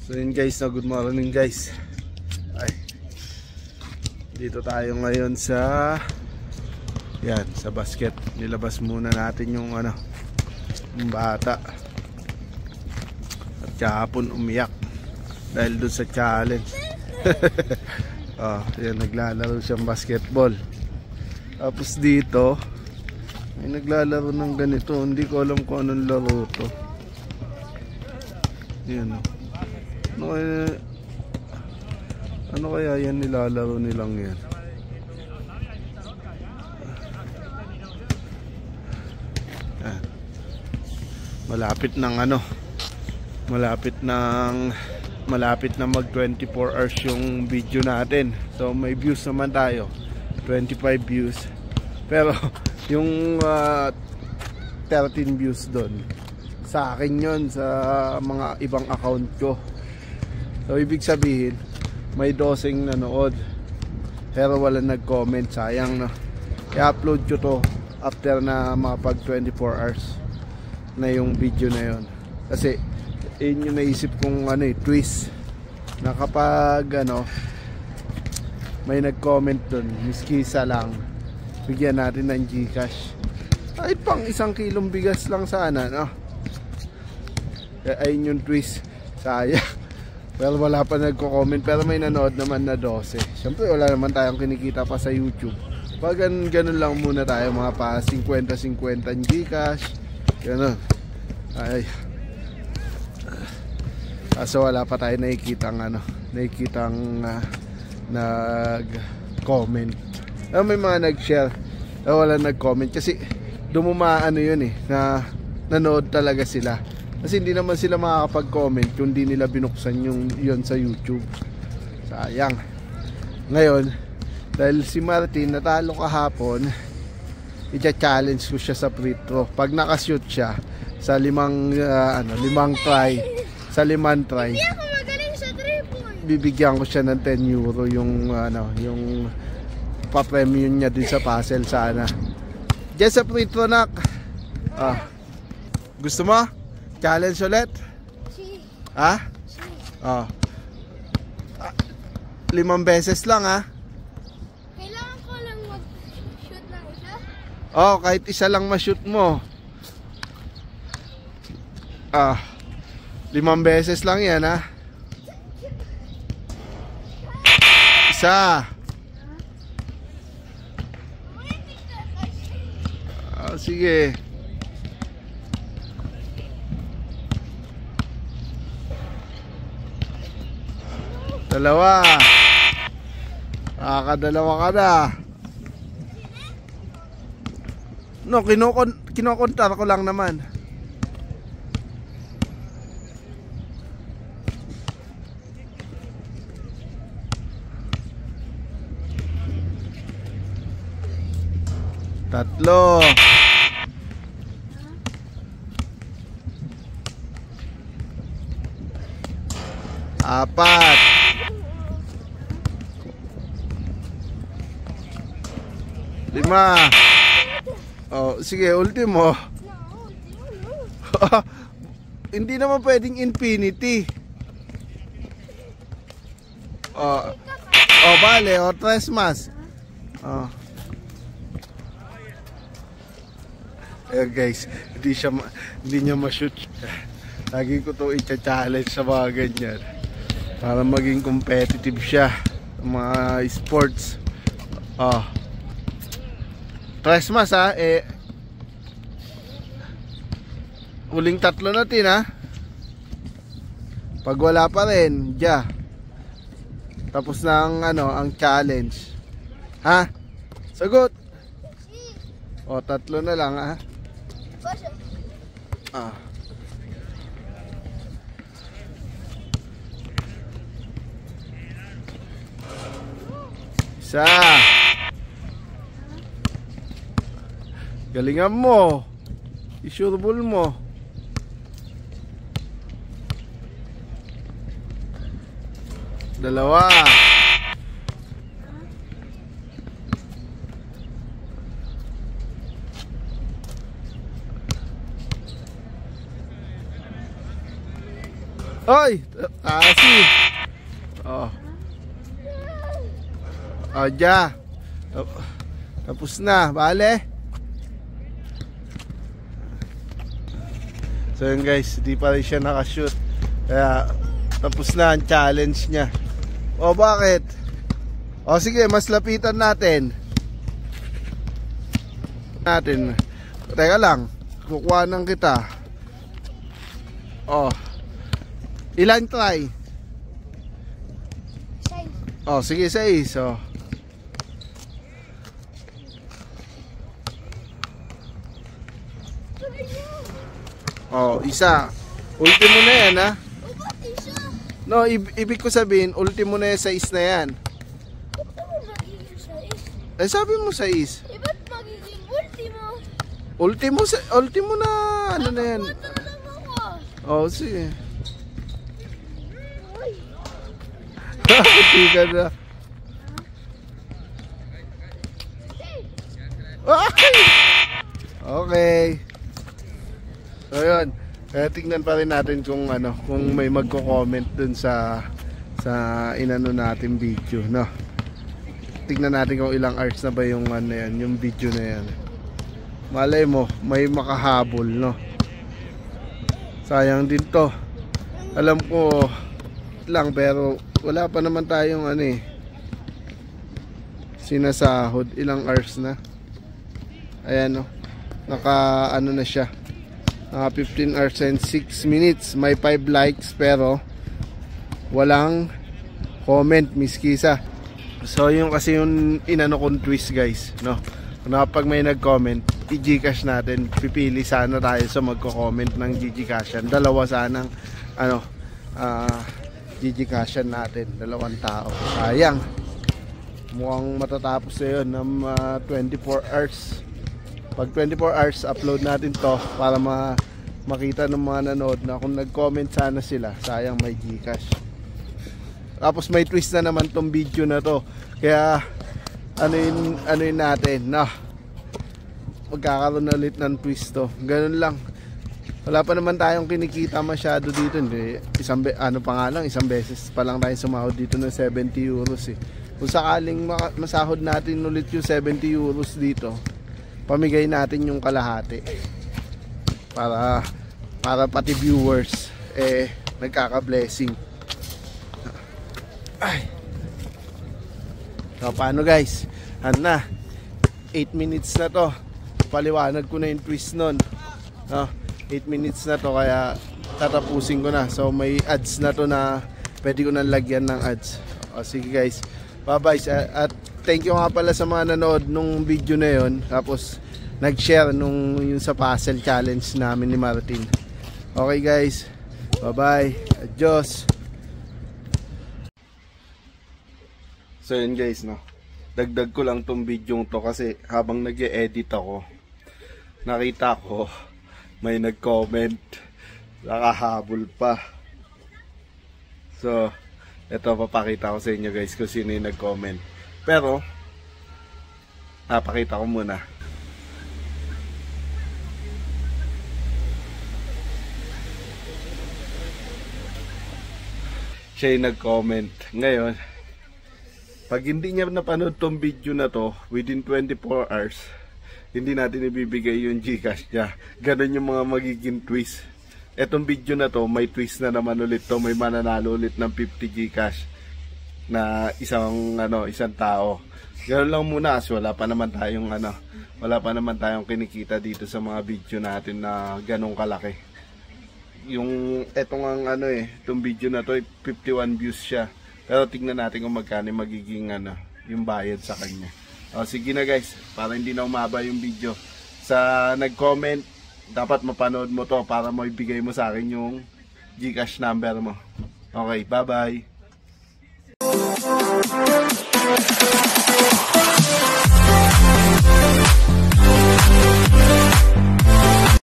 So yun guys, no, good morning guys. Ay, dito tayo ngayon sa yan, sa basket. Nilabas muna natin yung yung bata. At kahapon umiyak dahil dun sa challenge. Oh, yan, naglalaro siyang basketball. Tapos dito may naglalaro ng ganito. Hindi ko alam kung anong laro to. Yan, ano kaya yan nilalaro nilang yan? Malapit na mag 24 hours yung video natin. So may views naman tayo, 25 views. Pero yung 13 views doon sa akin yun, sa mga ibang account ko. So ibig sabihin may 12 nanood pero wala nag-comment. Sayang, no? I-upload ko to after na makapag 24 hours na yung video na yon. Kasi yun yung naisip kong twist na kapag may nag-comment dun, miski isa lang, bigyan natin ng GCash. Ay, pang 1 kilong bigas lang sana, no? Ayun yung twist. Sayang. Well, wala pa nagko-comment pero may nanood naman na 12. Siyempre wala naman tayong kinikita pa sa YouTube. Pag ganun lang muna tayo, mga pa 50-50 GCash, ganun. Ay, kaso wala pa tayo nakikitang nag-comment. May mga nag-share, wala nag-comment kasi dumamaan yun na nanood talaga sila. Kasi hindi naman sila makakapag-comment kung hindi nila binuksan yun sa YouTube. Sayang. Ngayon, dahil si Martin natalo kahapon, i-challenge ko siya sa free throw. Pag nakashoot siya sa 5 try, sa 5 try, hindi ako magaling sa 3-point. Bibigyan ko siya ng 10 euro yung pa-premium niya din sa puzzle sana. Diyan sa free throw, nak. Gusto mo? Challenge ulit? Ha? 5 beses lang, ha? Kailangan ko lang mag-shoot ng isa? Kahit isa lang ma-shoot mo. 5 beses lang yan, ha? Isa. Sige. Dalawa. Nakakadalawa ka na. No, kinokontar ko lang naman. Tatlo. Apat. 5. Sige, ultimo. Hindi naman pwedeng infinity. Bale, o 3 mas. Guys, hindi niya ma-shoot. Lagi ko to i-challenge sa mga ganyan para maging competitive siya sa mga sports. 3 mas, ha? Huling 3 natin, ha? Pag wala pa rin, tapos na ang challenge. Ha? Sagot. 3 na lang, ha? Isa. Galingan mo. I-sureball mo. Dalawa. Oy! Kasi! Oh. Oh, ja. Tapos na, bale. So yun guys, di pa rin siya nakashoot. Kaya tapos na ang challenge niya. O bakit? O sige, mas lapitan natin. Teka lang, kukuha ng kita. O, ilan try? 6. O sige, 6. O. Oh, isa. Ultimo na yan, ha? No, ibig ko sabihin, ultimo na yan, 6 na yan. Eh, sabi mo 6. Ba't magiging ultimo? Ultimo na, ano na yan? Oh, sige. Hindi ka na. Okay. So yun, kaya tingnan pa rin natin kung ano, kung may magko-comment dun sa inano natin video, no. Tingnan natin kung ilang hours na ba yung ano yan, yung video na yan. Malay mo, may makahabol, no. Sayang din to. Alam ko lang, pero wala pa naman tayong ano eh, sinasahod. Ilang hours na. Ayan, no. Naka ano na siya, 15 hours and 6 minutes. May 5 likes pero walang comment, Miss Kisa. So yung kasi yung inano kong twist guys, no, kapag may nag-comment, i-Gcash natin. Pipili sana tayo sa magko-comment ng Gcashan. Dalawa sanang ano, Gcashan natin, 2 tao. Sayang, mukhang matatapos na yun ng 24 hours. Pag 24 hours, upload natin to para makita ng mga nanood na kung nag-comment sana sila. Sayang, may Gcash. Tapos may twist na naman tong video na to. Kaya ano yun natin, no? Magkakaroon na ulit ng twist to. Ganun lang. Wala pa naman tayong kinikita masyado dito. Hindi, isang beses pa lang tayo sumahod dito ng 70 euros eh. Kung sakaling masahod natin ulit yung 70 euros dito, pamigay natin yung kalahati para pati viewers eh nagkaka-blessing. Ay. So paano guys? Ano na? 8 minutes na to. Paliwanag ko na yung twist nun. No? 8 minutes na to, kaya tatapusin ko na. So may ads na to na pwede ko nang lagyan ng ads. O sige guys, bye bye. At thank you nga pala sa mga nanood nung video na yon, tapos nag-share yung sa puzzle challenge namin ni Martin. Okay guys, bye bye, adios. So yun guys, no, dagdag ko lang tong video to kasi habang nag-e-edit ako, nakita ko may nag-comment, nakahabol pa. So ito, papakita ko sa inyo guys kung sino yung nag-comment. Pero napakita ko muna. Siya yung nag-comment. Ngayon, pag hindi niya napanood tong video na to within 24 hours, hindi natin ibibigay yung Gcash niya. Ganon yung mga magiging twist. Etong video na to, may twist na naman ulit to. May mananalo ulit ng 50 Gcash na isang tao. Ganoon lang muna kasi wala pa naman tayong kinikita dito sa mga video natin na ganong kalaki. Yung itong video na to, 51 views siya. Pero tingnan natin kung magkano magiging yung bayad sa kanya. O sige na guys, para hindi na umaba yung video. Sa nag-comment, dapat mapanood mo to para maibigay mo sa akin yung Gcash number mo. Okay, bye bye.